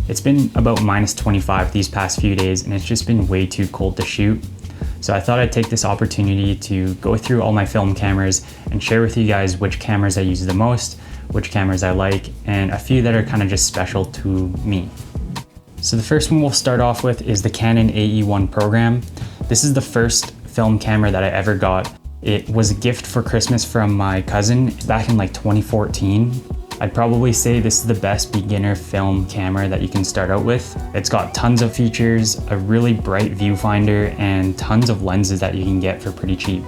It's been about -25 these past few days and it's just been way too cold to shoot. So I thought I'd take this opportunity to go through all my film cameras and share with you guys which cameras I use the most, which cameras I like, and a few that are kind of just special to me. So the first one we'll start off with is the Canon AE1 program. This is the first film camera that I ever got. It was a gift for Christmas from my cousin back in like 2014. I'd probably say this is the best beginner film camera that you can start out with. It's got tons of features, a really bright viewfinder, and tons of lenses that you can get for pretty cheap.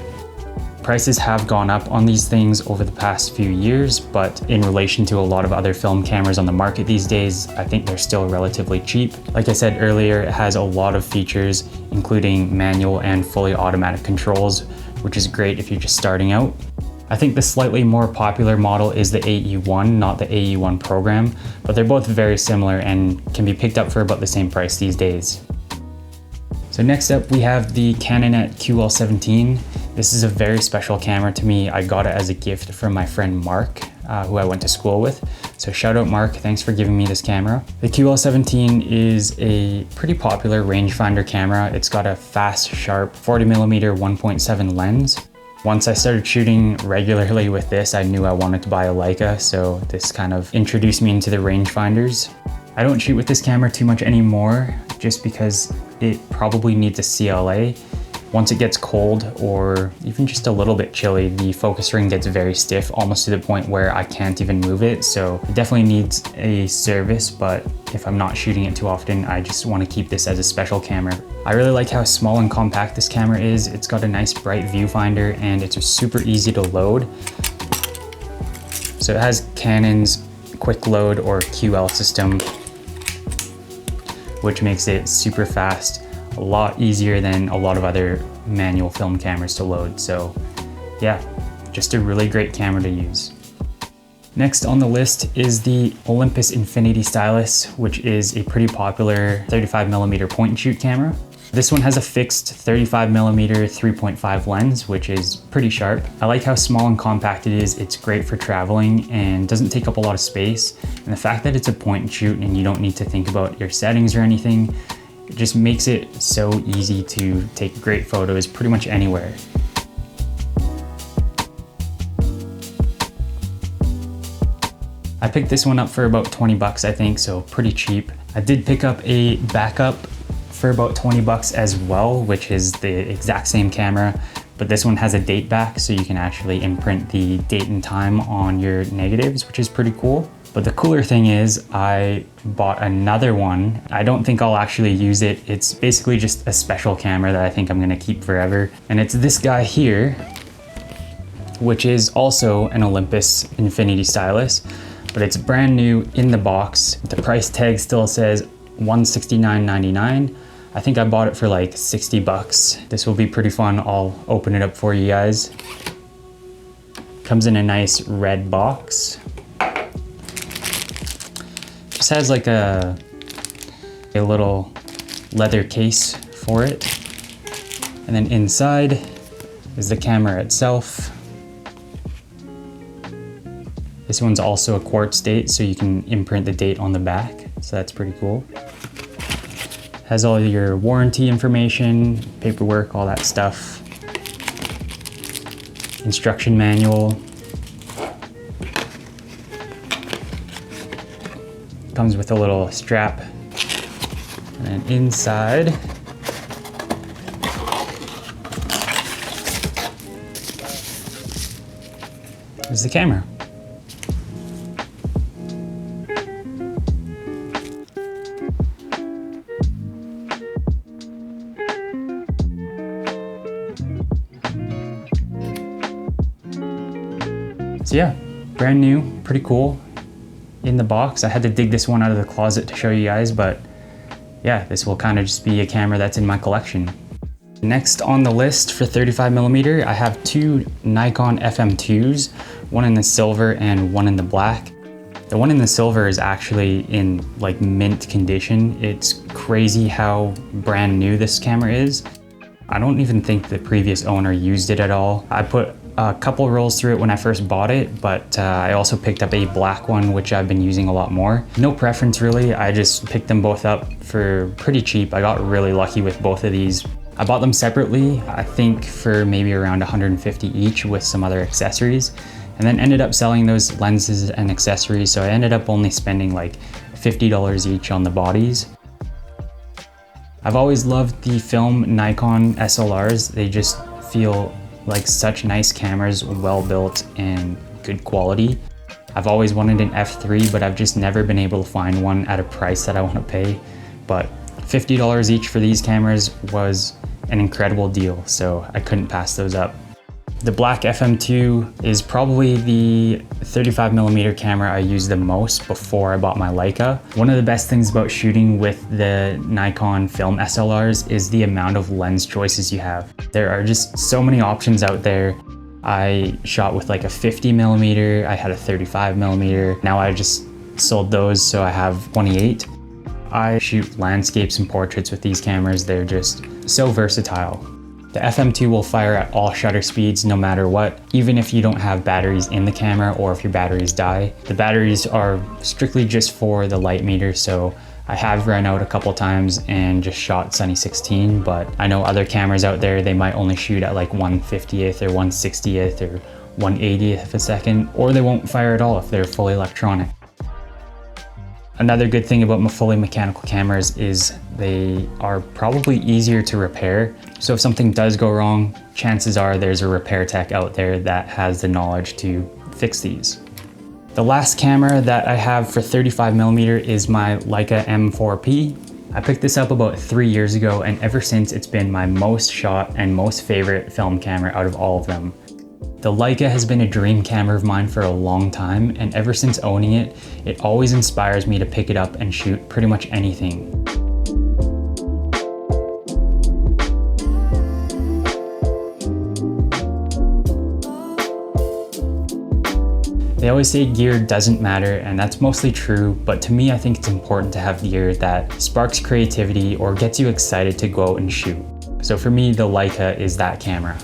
Prices have gone up on these things over the past few years, but in relation to a lot of other film cameras on the market these days, I think they're still relatively cheap. Like I said earlier, it has a lot of features, including manual and fully automatic controls, which is great if you're just starting out. I think the slightly more popular model is the AE1, not the AE1 program, but they're both very similar and can be picked up for about the same price these days. So next up we have the Canon QL17. This is a very special camera to me. I got it as a gift from my friend Mark, who I went to school with. So shout out Mark, thanks for giving me this camera. The QL17 is a pretty popular rangefinder camera. It's got a fast, sharp 40mm 1.7 lens. Once I started shooting regularly with this, I knew I wanted to buy a Leica, so this kind of introduced me into the rangefinders. I don't shoot with this camera too much anymore, just because it probably needs a CLA. Once it gets cold or even just a little bit chilly, the focus ring gets very stiff, almost to the point where I can't even move it. So it definitely needs a service, but if I'm not shooting it too often, I just want to keep this as a special camera. I really like how small and compact this camera is. It's got a nice bright viewfinder and it's super easy to load. So it has Canon's quick load or QL system, which makes it super fast. A lot easier than a lot of other manual film cameras to load. So yeah, just a really great camera to use. Next on the list is the Olympus Infinity Stylus, which is a pretty popular 35mm point and shoot camera. This one has a fixed 35mm 3.5 lens, which is pretty sharp. I like how small and compact it is. It's great for traveling and doesn't take up a lot of space. And the fact that it's a point and shoot and you don't need to think about your settings or anything, it just makes it so easy to take great photos pretty much anywhere. I picked this one up for about 20 bucks, I think, so pretty cheap. I did pick up a backup for about 20 bucks as well, which is the exact same camera, but this one has a date back, so you can actually imprint the date and time on your negatives, which is pretty cool. But the cooler thing is I bought another one. I don't think I'll actually use it. It's basically just a special camera that I think I'm gonna keep forever. And it's this guy here, which is also an Olympus Infinity Stylus, but it's brand new in the box. The price tag still says $169.99. I think I bought it for like 60 bucks. This will be pretty fun. I'll open it up for you guys. Comes in a nice red box. Just has like a little leather case for it. And then inside is the camera itself. This one's also a quartz date, so you can imprint the date on the back. So that's pretty cool. Has all your warranty information, paperwork, all that stuff. Instruction manual. Comes with a little strap. And then inside is the camera. So yeah, brand new, pretty cool. In the box. I had to dig this one out of the closet to show you guys, but yeah, this will kind of just be a camera that's in my collection. Next on the list for 35mm, I have two Nikon FM2s, one in the silver and one in the black. The one in the silver is actually in like mint condition. It's crazy how brand new this camera is. I don't even think the previous owner used it at all. I put a couple rolls through it when I first bought it, but I also picked up a black one, which I've been using a lot more. No preference really, I just picked them both up for pretty cheap. I got really lucky with both of these. I bought them separately, I think for maybe around 150 each with some other accessories, and then ended up selling those lenses and accessories, so I ended up only spending like $50 each on the bodies. I've always loved the film Nikon SLRs. They just feel like such nice cameras, well built and good quality. I've always wanted an f3, but I've just never been able to find one at a price that I want to pay. But $50 each for these cameras was an incredible deal, so I couldn't pass those up. The black FM2 is probably the 35mm camera I used the most before I bought my Leica. One of the best things about shooting with the Nikon film SLRs is the amount of lens choices you have. There are just so many options out there. I shot with like a 50mm, I had a 35mm, now I just sold those so I have 28. I shoot landscapes and portraits with these cameras. They're just so versatile. The FM2 will fire at all shutter speeds no matter what, even if you don't have batteries in the camera or if your batteries die. The batteries are strictly just for the light meter, so I have run out a couple times and just shot Sunny 16, but I know other cameras out there, they might only shoot at like 1/50th or 1/60th or 1/80th of a second, or they won't fire at all if they're fully electronic. Another good thing about fully mechanical cameras is they are probably easier to repair. So if something does go wrong, chances are there's a repair tech out there that has the knowledge to fix these. The last camera that I have for 35mm is my Leica M4P. I picked this up about 3 years ago, and ever since it's been my most shot and most favorite film camera out of all of them. The Leica has been a dream camera of mine for a long time, and ever since owning it, it always inspires me to pick it up and shoot pretty much anything. They always say gear doesn't matter, and that's mostly true, but to me I think it's important to have gear that sparks creativity or gets you excited to go out and shoot. So for me, the Leica is that camera.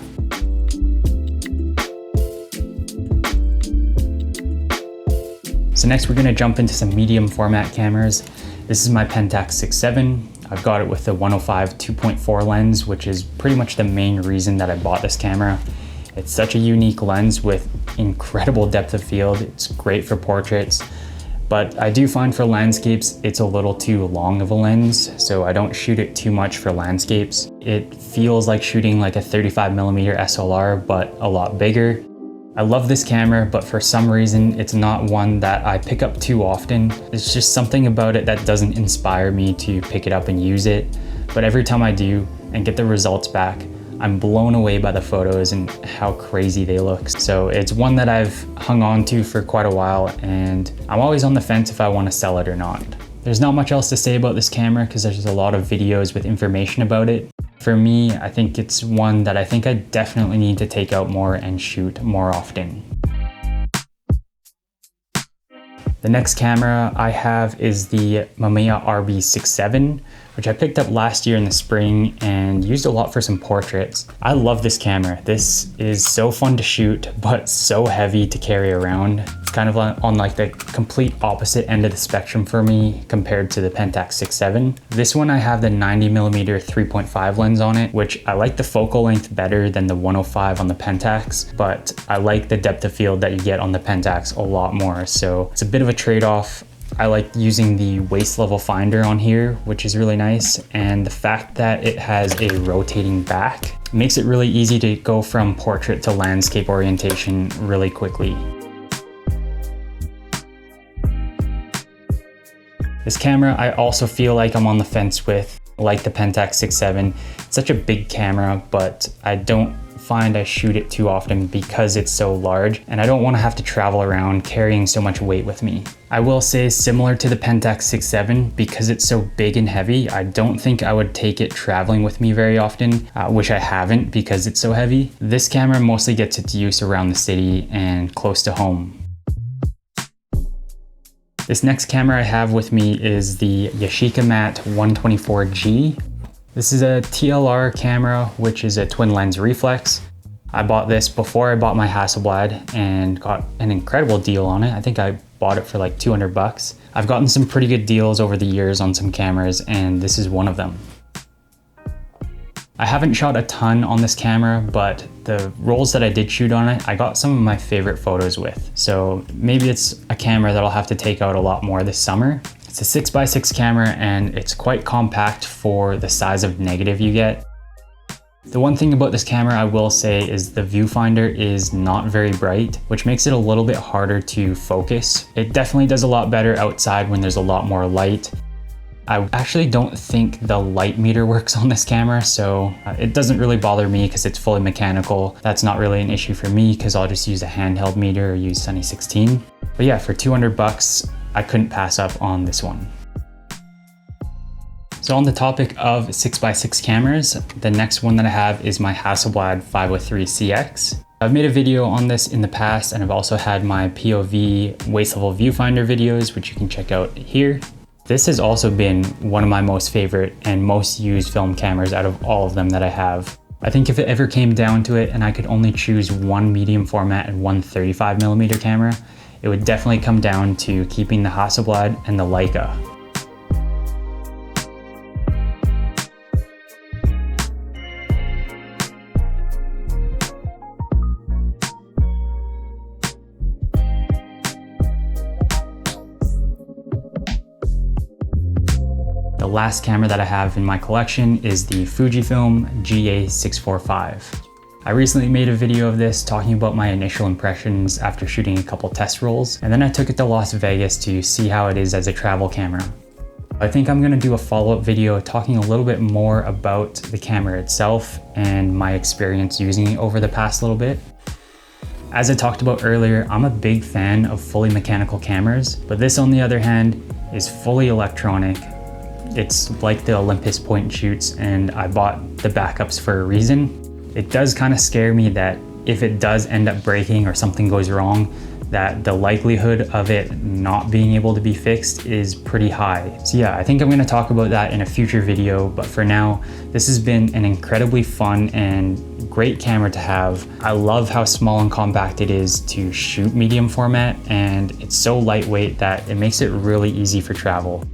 So next we're gonna jump into some medium format cameras. This is my Pentax 6.7. I've got it with the 105 2.4 lens, which is pretty much the main reason that I bought this camera. It's such a unique lens with incredible depth of field. It's great for portraits, but I do find for landscapes, it's a little too long of a lens, so I don't shoot it too much for landscapes. It feels like shooting like a 35mm SLR, but a lot bigger. I love this camera, but for some reason, it's not one that I pick up too often. There's just something about it that doesn't inspire me to pick it up and use it. But every time I do and get the results back, I'm blown away by the photos and how crazy they look. So it's one that I've hung on to for quite a while, and I'm always on the fence if I want to sell it or not. There's not much else to say about this camera because there's a lot of videos with information about it. For me, I think it's one that I think I definitely need to take out more and shoot more often. The next camera I have is the Mamiya RB67, which I picked up last year in the spring and used a lot for some portraits. I love this camera. This is so fun to shoot, but so heavy to carry around. It's kind of on like the complete opposite end of the spectrum for me compared to the Pentax 6.7. This one I have the 90mm 3.5 lens on it, which I like the focal length better than the 105 on the Pentax, but I like the depth of field that you get on the Pentax a lot more. So it's a bit of a trade-off. I like using the waist level finder on here, which is really nice. And the fact that it has a rotating back makes it really easy to go from portrait to landscape orientation really quickly. This camera, I also feel like I'm on the fence with, like the Pentax 6.7. It's such a big camera, but I don't find I shoot it too often because it's so large, and I don't want to have to travel around carrying so much weight with me. I will say, similar to the Pentax 6.7, because it's so big and heavy, I don't think I would take it traveling with me very often, which I haven't because it's so heavy. This camera mostly gets its use around the city and close to home. This next camera I have with me is the Yashica Mat 124G. This is a TLR camera, which is a twin lens reflex. I bought this before I bought my Hasselblad and got an incredible deal on it. I think I bought it for like 200 bucks. I've gotten some pretty good deals over the years on some cameras, and this is one of them. I haven't shot a ton on this camera, but the rolls that I did shoot on it, I got some of my favorite photos with. So maybe it's a camera that I'll have to take out a lot more this summer. It's a 6x6 camera and it's quite compact for the size of negative you get. The one thing about this camera I will say is the viewfinder is not very bright, which makes it a little bit harder to focus. It definitely does a lot better outside when there's a lot more light. I actually don't think the light meter works on this camera, so it doesn't really bother me because it's fully mechanical. That's not really an issue for me because I'll just use a handheld meter or use Sunny 16. But yeah, for 200 bucks, I couldn't pass up on this one. So on the topic of 6x6 cameras, the next one that I have is my Hasselblad 503 CX. I've made a video on this in the past, and I've also had my POV waist level viewfinder videos, which you can check out here. This has also been one of my most favorite and most used film cameras out of all of them that I have. I think if it ever came down to it and I could only choose one medium format and one 35mm camera, it would definitely come down to keeping the Hasselblad and the Leica. The last camera that I have in my collection is the Fujifilm GA645. I recently made a video of this talking about my initial impressions after shooting a couple test rolls, and then I took it to Las Vegas to see how it is as a travel camera. I think I'm gonna do a follow-up video talking a little bit more about the camera itself and my experience using it over the past little bit. As I talked about earlier, I'm a big fan of fully mechanical cameras, but this on the other hand is fully electronic. It's like the Olympus point and shoots, and I bought the backups for a reason. It does kind of scare me that if it does end up breaking or something goes wrong, that the likelihood of it not being able to be fixed is pretty high. So yeah, I think I'm gonna talk about that in a future video, but for now, this has been an incredibly fun and great camera to have. I love how small and compact it is to shoot medium format, and it's so lightweight that it makes it really easy for travel.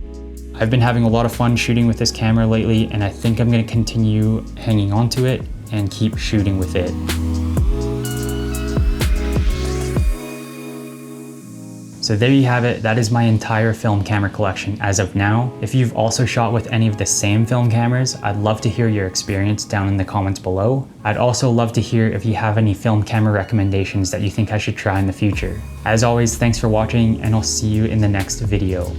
I've been having a lot of fun shooting with this camera lately, and I think I'm gonna continue hanging on to it and keep shooting with it. So there you have it. That is my entire film camera collection as of now. If you've also shot with any of the same film cameras, I'd love to hear your experience down in the comments below. I'd also love to hear if you have any film camera recommendations that you think I should try in the future. As always, thanks for watching, and I'll see you in the next video.